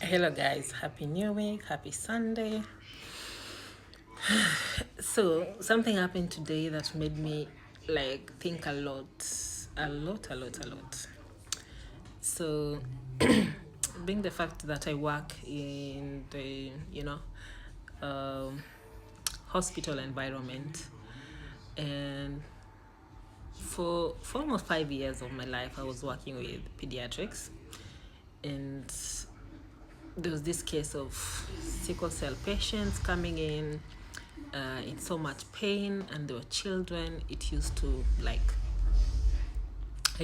Hello, guys. Happy New Week. Happy Sunday. So, something happened today that made me think a lot. A lot, a lot, a lot. So, being the fact that I work in the, um, hospital environment, and for almost 5 years of my life, I was working with pediatrics, and there was this case of sickle cell patients coming in so much pain, and they were children. It used to I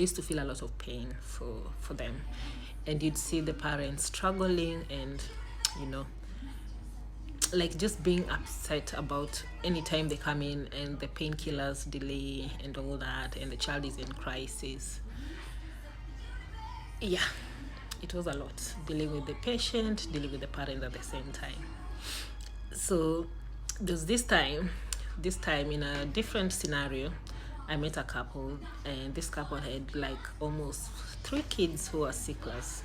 used to feel a lot of pain for them, and you'd see the parents struggling, and you know just being upset about any time they come in and the painkillers delay and all that, and the child is in crisis. Yeah, it was a lot, dealing with the patient, dealing with the parent at the same time. So there's this time in a different scenario, I met a couple, and this couple had almost 3 kids who are sicklers.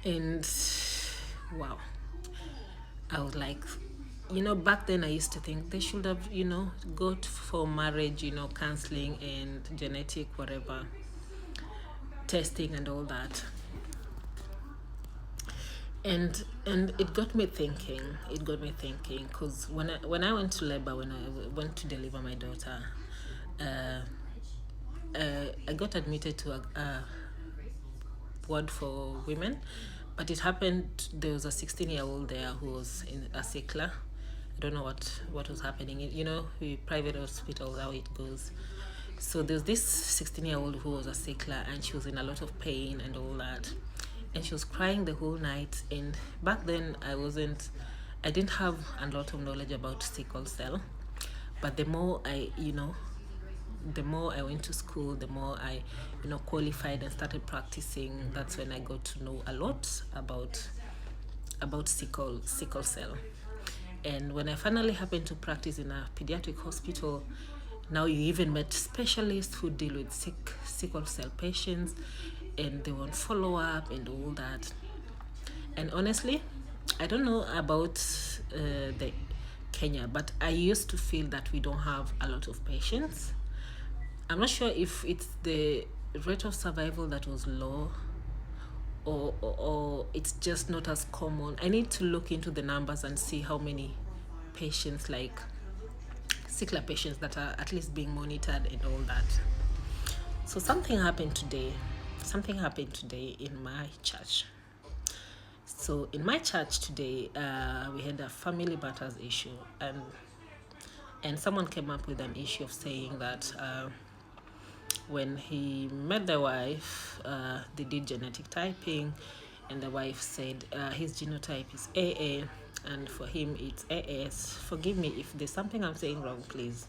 And wow, I was like, back then I used to think they should have, go for marriage, counseling and genetic whatever testing and all that. And it got me thinking. Because when I went to labor, when I went to deliver my daughter, I got admitted to a ward for women, but it happened there was a 16-year-old there who was in a sickler. I don't know what was happening. With private hospitals, how it goes. So there's this 16-year-old who was a sickler, and she was in a lot of pain and all that, and she was crying the whole night. And back then I didn't have a lot of knowledge about sickle cell, but the more I went to school, the more I qualified and started practicing. That's when I got to know a lot about sickle cell. And when I finally happened to practice in a pediatric hospital, now you even met specialists who deal with sickle cell patients, and they want follow-up and all that. And honestly, I don't know about the Kenya, but I used to feel that we don't have a lot of patients. I'm not sure if it's the rate of survival that was low, or it's just not as common. I need to look into the numbers and see how many patients, like sickler patients, that are at least being monitored and all that. So something happened today in my church. So in my church today, we had a family matters issue, and someone came up with an issue of saying that when he met the wife, they did genetic typing, and the wife said his genotype is AA, and for him it's AS. Forgive me if there's something I'm saying wrong, please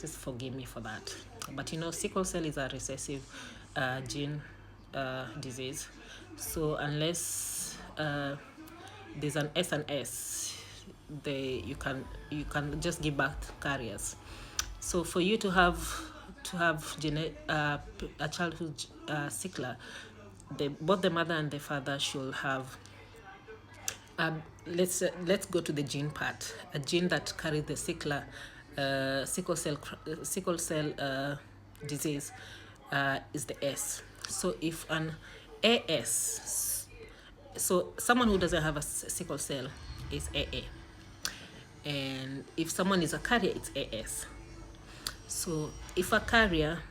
just forgive me for that. But sickle cell is a recessive gene disease. So unless there's an S and S, you can just give birth carriers. So for you to have a child who's sickler, both the mother and the father should have let's go to the gene part. A gene that carries the sickle cell disease is the S. So if an AS, so someone who doesn't have a sickle cell is AA, and if someone is a carrier, it's AS. So if a carrier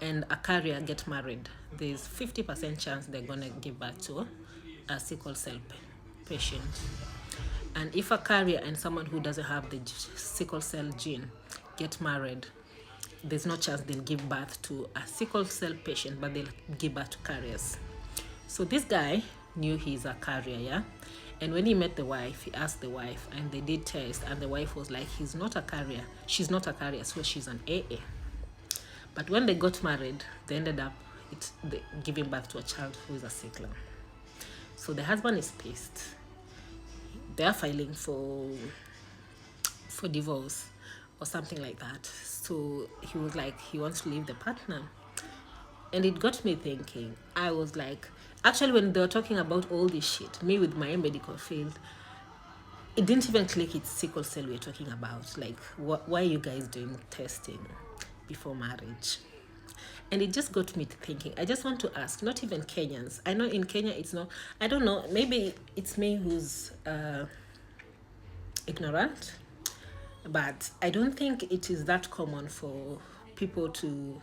and a carrier get married, there's 50% chance they're gonna give birth to a sickle cell patient. And if a carrier and someone who doesn't have the sickle cell gene get married, there's no chance they'll give birth to a sickle cell patient, but they'll give birth to carriers. So this guy knew he's a carrier, yeah? And when he met the wife, he asked the wife, and they did test, and the wife was like, he's not a carrier. She's not a carrier, so she's an AA. But when they got married, they ended up giving birth to a child who is a sickler. So the husband is pissed. They are filing for divorce or something like that. So he was like, he wants to leave the partner. And it got me thinking. I was like, Actually, when they were talking about all this shit, me with my medical field, it didn't even click it's sickle cell we're talking about. Like, why are you guys doing testing before marriage? And it just got me to thinking. I just want to ask, not even Kenyans. I know in Kenya it's not, I don't know, maybe it's me who's ignorant, but I don't think it is that common for people to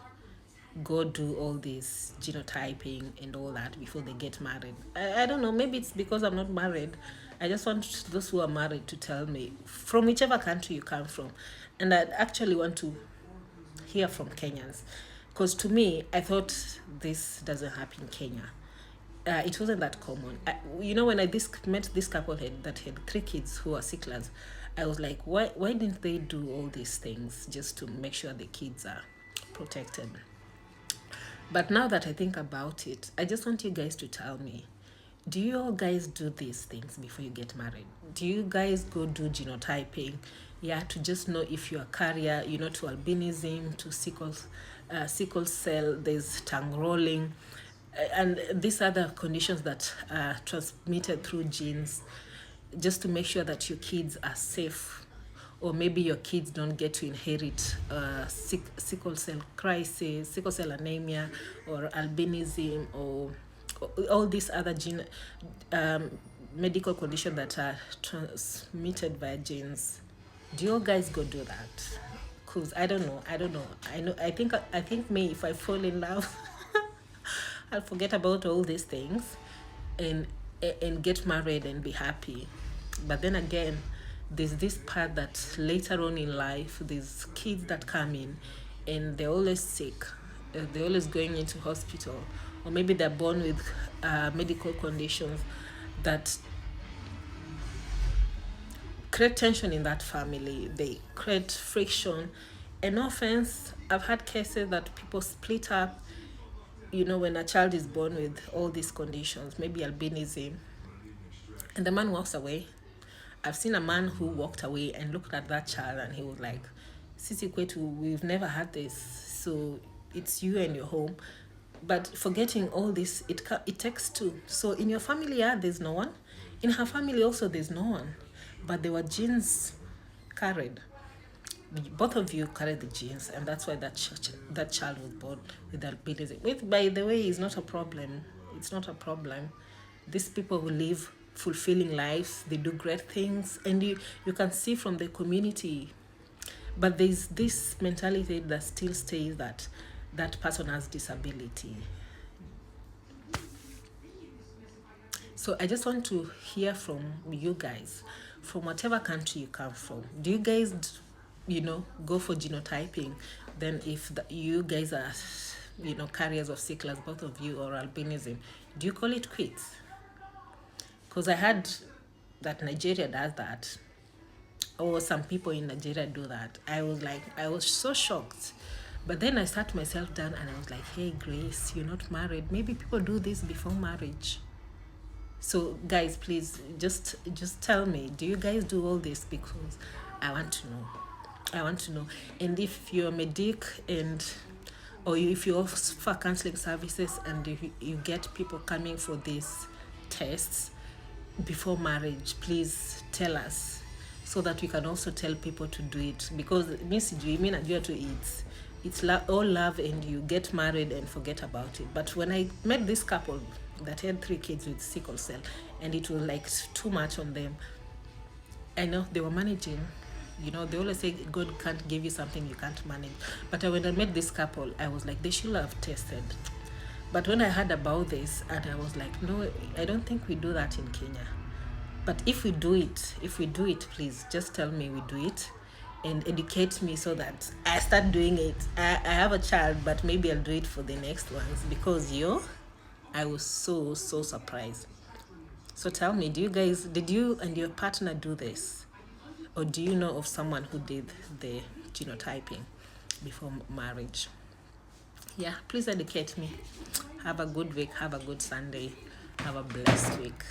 go do all this genotyping and all that before they get married. I don't know, maybe it's because I'm not married. I just want those who are married to tell me from whichever country you come from. And I actually want to hear from Kenyans, because to me, I thought this doesn't happen in Kenya. It wasn't that common. When I met this couple that had 3 kids who are sicklers, I was like, why didn't they do all these things just to make sure the kids are protected? But now that I think about it, I just want you guys to tell me, do you all guys do these things before you get married? Do you guys go do genotyping? Yeah, to just know if you're a carrier, to albinism, to sickle cell, there's tongue rolling, and these other conditions that are transmitted through genes, just to make sure that your kids are safe, or maybe your kids don't get to inherit sickle cell crisis, sickle cell anemia, or albinism, or all these other medical conditions that are transmitted by genes. Do you guys go do that? Because I don't know. I think me, if I fall in love, I'll forget about all these things and get married and be happy. But then again, there's this part that later on in life, there's kids that come in and they're always sick. They're always going into hospital, or maybe they're born with medical conditions that create tension in that family. They create friction. And no offense, I've had cases that people split up, when a child is born with all these conditions, maybe albinism, and the man walks away. I've seen a man who walked away and looked at that child and he was like, Sisi Kwetu, we've never had this, so it's you and your home. But forgetting all this, it takes 2. So in your family, there's no one. In her family also, there's no one. But there were genes carried. Both of you carried the genes, and that's why that child was born with albinism. Which, by the way, is not a problem. It's not a problem. These people who live fulfilling lives, they do great things, and you can see from the community. But there's this mentality that still stays that person has disability. So I just want to hear from you guys, from whatever country you come from. Do you guys, go for genotyping? Then if you guys are, carriers of sicklers, both of you, or albinism, do you call it quits? Because I heard that Nigeria does that, or some people in Nigeria do that. I was so shocked. But then I sat myself down and I was like, hey, Grace, you're not married. Maybe people do this before marriage. So guys, please just tell me, do you guys do all this? Because I want to know. And if you're a medic or if you offer counseling services and you get people coming for these tests before marriage, please tell us so that we can also tell people to do it. Because it's all love, and you get married and forget about it. But when I met this couple that had 3 kids with sickle cell, and it was like too much on them, I know they were managing. They always say God can't give you something you can't manage. But when I met this couple, I was like, they should have tested. But when I heard about this, and I was like, no, I don't think we do that in Kenya. But if we do it, please just tell me we do it and educate me so that I start doing it. I have a child, but maybe I'll do it for the next ones, because I was so surprised. So tell me, did you and your partner do this? Or do you know of someone who did the genotyping before marriage? Yeah, please educate me. Have a good week. Have a good Sunday. Have a blessed week.